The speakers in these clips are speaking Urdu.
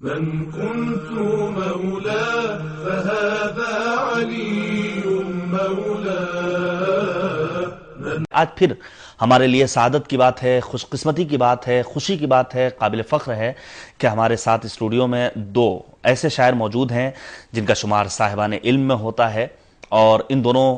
من كنت مولاه فهذا علي مولاه. آج پھر ہمارے لیے سعادت کی بات ہے، خوش قسمتی کی بات ہے، خوشی کی بات ہے، قابل فخر ہے کہ ہمارے ساتھ اسٹوڈیو میں دو ایسے شاعر موجود ہیں جن کا شمار صاحبان علم میں ہوتا ہے، اور ان دونوں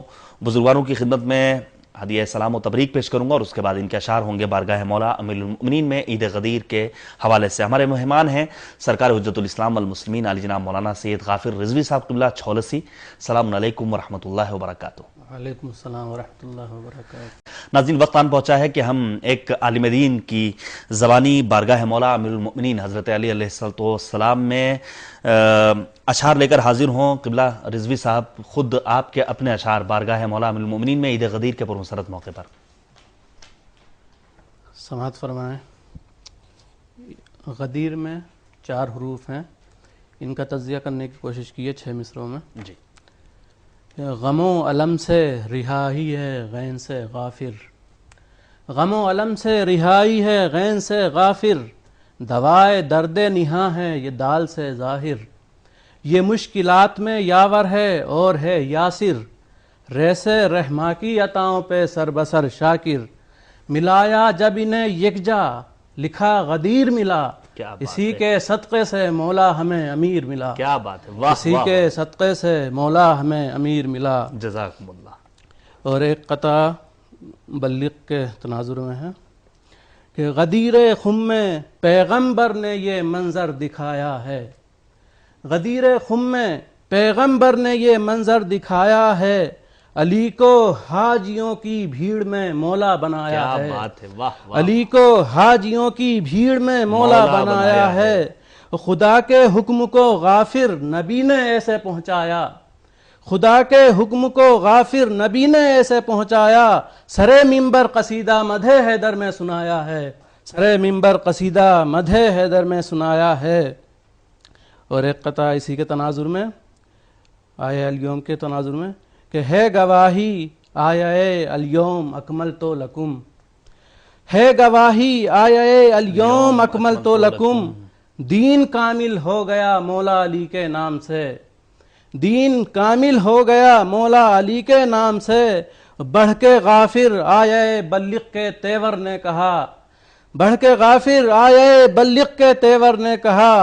بزرگواروں کی خدمت میں ہدیہ سلام و تبریک پیش کروں گا، اور اس کے بعد ان کے اشعار ہوں گے بارگاہ مولا امیر المؤمنین میں عید غدیر کے حوالے سے. ہمارے مہمان ہیں سرکار حجت الاسلام والمسلمین علی جناب مولانا سید غافر رضوی صاحب قبلہ چھولسی. السلام علیکم ورحمۃ اللہ وبرکاتہ. وعلیکم السلام ورحمۃ اللہ وبرکاتہ. ناظرین، وقت آن پہنچا ہے کہ ہم ایک عالم دین کی زبانی بارگاہ مولا امیر المؤمنین حضرت علی علیہ السلام میں اشعار لے کر حاضر ہوں. قبلہ رضوی صاحب خود آپ کے اپنے اشعار بارگاہ مولا امیر المؤمنین میں عید غدیر کے پرمسرت موقع پر. سماعت فرمائیں. غدیر میں 4 حروف ہیں، ان کا تجزیہ کرنے کی کوشش کی ہے 6 مصروں میں. جی. غم و الم سے رہائی ہے غین سے غافر، غم و الم سے رہائی ہے غین سے غافر، دوائے درد نہاں ہے یہ دال سے ظاہر، یہ مشکلات میں یاور ہے اور ہے یاسر، ریسے رحماں کی عطاؤں پہ سر بسر شاکر، ملایا جب انہیں یکجا لکھا غدیر ملا، اسی کے صدقے سے مولا ہمیں امیر ملا. کیا بات ہے، واہ اسی کے صدقے سے مولا ہمیں امیر ملا. جزاکم اللہ. اور ایک قطعہ بلغ کے تناظر میں ہے کہ غدیر خم میں پیغمبر نے یہ منظر دکھایا ہے، غدیر خم میں پیغمبر نے یہ منظر دکھایا ہے، علی کو حاجیوں کی بھیڑ میں مولا بنایا ہے. کیا بات ہے، واہ واہ. علی کو حاجیوں کی بھیڑ میں مولا بنایا ہے، خدا کے حکم کو غافر نبی نے ایسے پہنچایا، خدا کے حکم کو غافر نبی نے ایسے پہنچایا، سرے منبر قصیدہ مدح حیدر میں سنایا ہے، سرے منبر قصیدہ مدح حیدر میں سنایا ہے. اور ایک قطعہ اسی کے تناظر میں آیا الیوم کے تناظر میں کہ ہے گواہی آیا الیوم اکملت لکم، ہے گواہی آیا الیوم اکملت لکم، دین کامل ہو گیا مولا علی کے نام سے، دین کامل ہو گیا مولا علی کے نام سے. بڑھ کے غافر آیا بلغ کے تیور نے کہا، بڑھ کے غافر آیا بلغ کے تیور نے کہا،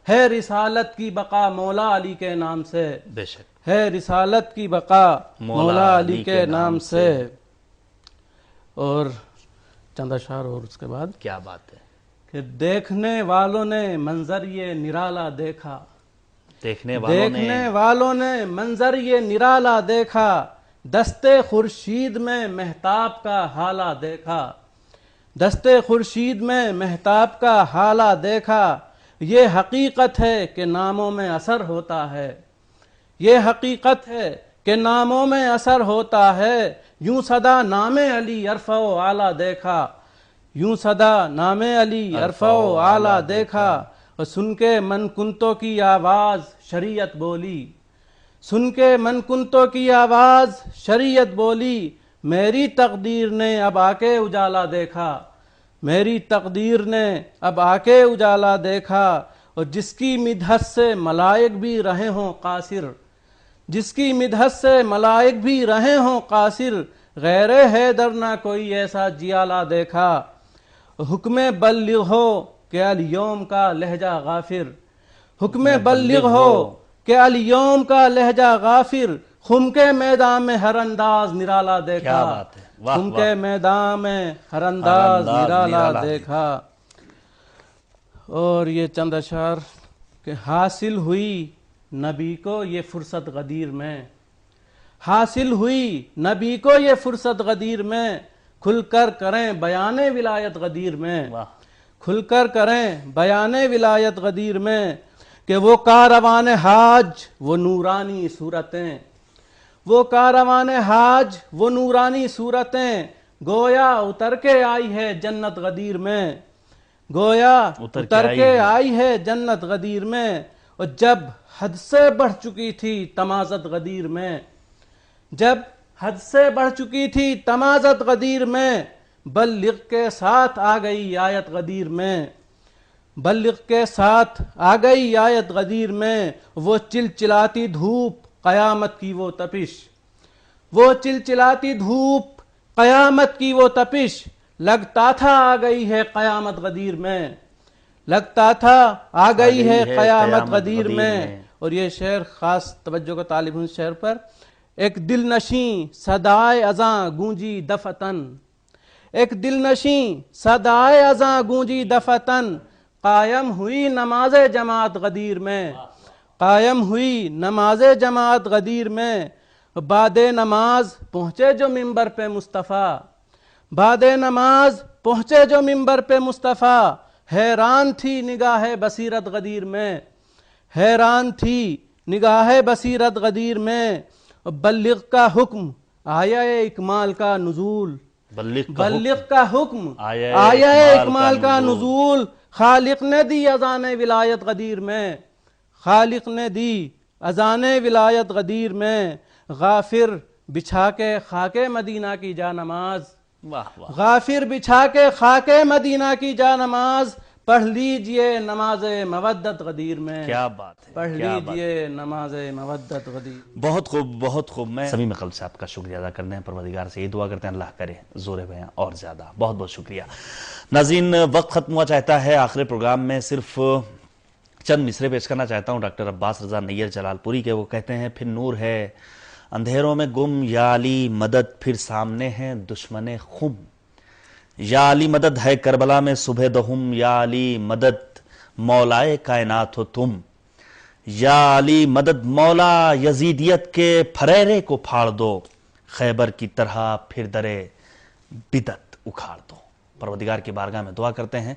ہے رسالت کی بقا مولا علی کے نام سے، بے شک ہے رسالت کی بقا مولا علی کے نام سے. اور چند اشعار اور اس کے بعد. کیا بات ہے کہ دیکھنے والوں نے منظر یہ نرالا دیکھا، دیکھنے والوں نے منظر یہ نرالا دیکھا، دستے خورشید میں مہتاب کا حالہ دیکھا، دستے خورشید میں مہتاب کا حالہ دیکھا، یہ حقیقت ہے کہ ناموں میں اثر ہوتا ہے، یہ حقیقت ہے کہ ناموں میں اثر ہوتا ہے، یوں صدا نام علی ارفع و اعلیٰ دیکھا، یوں صدا نام علی ارفع و اعلیٰ دیکھا. اور سن کے من کنتوں کی آواز شریعت بولی، سن کے من کنتوں کی آواز شریعت بولی، میری تقدیر نے اب آ کے اجالا دیکھا، میری تقدیر نے اب آ کے اجالا دیکھا. اور جس کی مدحت سے ملائک بھی رہے ہوں قاصر، جس کی مدحت سے ملائک بھی رہے ہوں قاصر، غیر حیدر نہ کوئی ایسا جیالہ دیکھا. حکم بلغ ہو کہ الیوم کا لہجہ غافر، حکم بلغ ہو کہ الیوم کا لہجہ غافر، خم کے میدان میں ہر انداز نرالا دیکھا، خم کے میدان میں ہر انداز نرالا دیکھا. اور یہ چند اشعار کہ حاصل ہوئی نبی کو یہ فرصت غدیر میں، حاصل ہوئی نبی کو یہ فرصت غدیر میں، کھل کر کریں بیان ولایت غدیر میں، کھل کر کریں بیان ولایت غدیر میں، کہ وہ کاروان حاج وہ نورانی صورتیں، وہ کاروان حاج وہ نورانی صورتیں، گویا اتر کے آئی ہے جنت غدیر میں، گویا اتر کے آئی ہے جنت غدیر میں. اور جب حد سے بڑھ چکی تھی تمازت غدیر میں، جب حد سے بڑھ چکی تھی تمازت غدیر میں، بلغ کے ساتھ آ گئی آیت غدیر میں. بلغ کے ساتھ آ گئی آیت غدیر میں، وہ چلچلاتی دھوپ قیامت کی وہ تپش، وہ چلچلاتی دھوپ قیامت کی وہ تپش، لگتا تھا آ گئی ہے قیامت غدیر میں، لگتا تھا آ گئی ہے قیامت غدیر میں۔ اور یہ شعر خاص توجہ کا طالب ہوں شعر پر۔ ایک دل نشیں صدائے اذاں گونجی دفتن، ایک دل نشیں صدائے اذاں گونجی دفتن، قائم ہوئی نماز جماعت غدیر میں، قائم ہوئی نماز جماعت غدیر میں، بعد نماز پہنچے جو منبر پہ مصطفیٰ، بعد نماز پہنچے جو منبر پہ مصطفیٰ، حیران تھی نگاہ بصیرت غدیر میں، حیران تھی نگاہ بصیرت غدیر میں، بلغ کا حکم آیا اکمال کا نزول، بلغ کا حکم آیا اکمال کا نزول، خالق نے دی اذان ولایت غدیر میں، خالق نے دی اذان ولایت غدیر میں، غافر بچھا کے خاک مدینہ کی جا نماز، غافر بچھا کے خاک مدینہ کی جا نماز، پڑھ لیجئے نماز مودت غدیر میں، کیا بات ہے، پڑھ لیجئے نماز مودت غدیر۔ بہت خوب، بہت خوب۔ میں صمیم قلب سے آپ کا شکریہ ادا کرتے ہیں، پروردگار سے یہ دعا کرتے ہیں اللہ کرے زور بیاں اور زیادہ۔ بہت بہت شکریہ ناظرین، وقت ختم ہوا چاہتا ہے، آخر پروگرام میں صرف چند مصرے پیش کرنا چاہتا ہوں ڈاکٹر عباس رضا نیر جلال پوری کے۔ وہ کہتے ہیں پھر نور ہے اندھیروں میں گم، یا علی مدد پھر سامنے ہے دشمن خم، یا علی مدد ہے کربلا میں صبح دہم، یا علی مدد مولائے کائنات ہو تم، یا علی مدد مولا یزیدیت کے پھریرے کو پھاڑ دو، خیبر کی طرح پھر درے بدت اکھاڑ دو۔ پروردگار کی بارگاہ میں دعا کرتے ہیں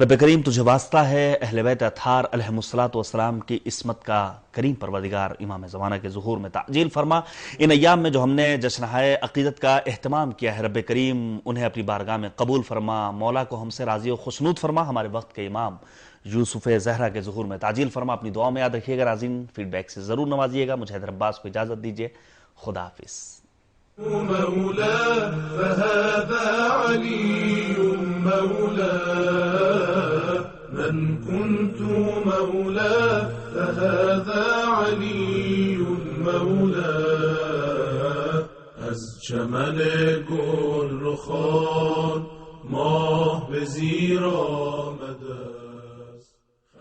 رب کریم تجھے واسطہ ہے، اہل بیت اطہار علیہم السلام کی عصمت کا کریم پروردگار امام زمانہ کے ظہور میں تعجیل فرما۔ ان ایام میں جو ہم نے جشنہائے عقیدت کا اہتمام کیا ہے رب کریم انہیں اپنی بارگاہ میں قبول فرما، مولا کو ہم سے راضی و خوشنود فرما، ہمارے وقت کے امام یوسف زہرا کے ظہور میں تعجیل فرما۔ اپنی دعاؤں میں یاد رکھیے گا ناظرین، فیڈ بیک سے ضرور نوازیے گا۔ مجھے حیدر عباس کو اجازت دیجیے، خدا حافظ۔ مولا فهذا علي مولا، من كنت مولا فهذا علي مولا، از چمن گل رخان ماه به زیرا